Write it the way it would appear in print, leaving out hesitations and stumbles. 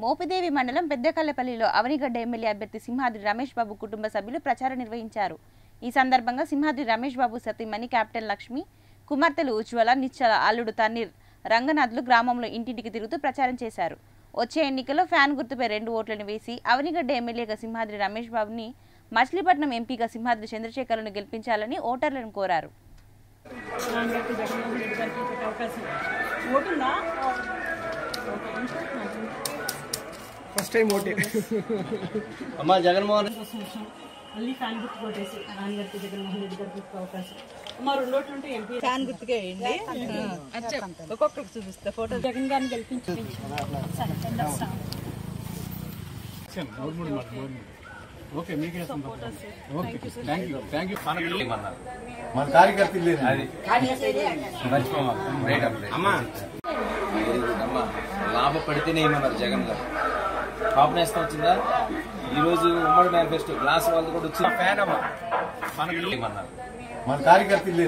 మోపిదేవి మండలం పెద్దకల్లపల్లిలో అవనిగడ్డ ఎమ్మెల్యే అభ్యర్థి సింహాద్రి రమేష్ బాబు కుటుంబ సభ్యులు ప్రచారం నిర్వహించారు. ఈ సందర్భంగా సింహాద్రి రమేష్ బాబు సతీమణి కెప్టెన్ లక్ష్మి, కుమార్తెలు ఉజ్వల, నిశ్చల, అల్లుడు తన్నీర్, రంగనాథ్లు గ్రామంలో ఇంటింటికి తిరుగుతూ ప్రచారం చేశారు. వచ్చే ఎన్నికల్లో ఫ్యాన్ గుర్తుపై 2 ఓట్లను వేసి అవనిగడ్డ ఎమ్మెల్యేగా సింహాద్రి రమేష్ బాబుని, మచిలీపట్నం ఎంపీగా సింహాద్రి చంద్రశేఖర్లను గెలిపించాలని ఓటర్లను కోరారు. ఫస్ట్ టైం ఓటే అమ్మా జగన్మోహన్ మళ్ళీ ఫ్యాన్ గుర్తు కొట్టేసి నాన్నగారికి జగన్మోహన్ రెడ్డి గారికి అవకాశం అమ్మా 2 ఓట్లు ఉంటే ఎంపీ ఫ్యాన్ గుర్తుకే వేయండి. ఒక్కొక్కరికి చూపిస్తా ఫోటో. జగన్ గారిని గెలిపించి ఓకే మీకే థ్యాంక్ యూ మన కార్యకర్తలు లాభపడితేనే ఏమన్నారు జగన్ గారు. కాపునేస్తా వచ్చిందా ఈరోజు ఉమ్మడి మేనిఫెస్టో గ్లాస్ వాళ్ళు కూడా వచ్చి ఫ్యాన్ అమ్మా మన కార్యకర్తలు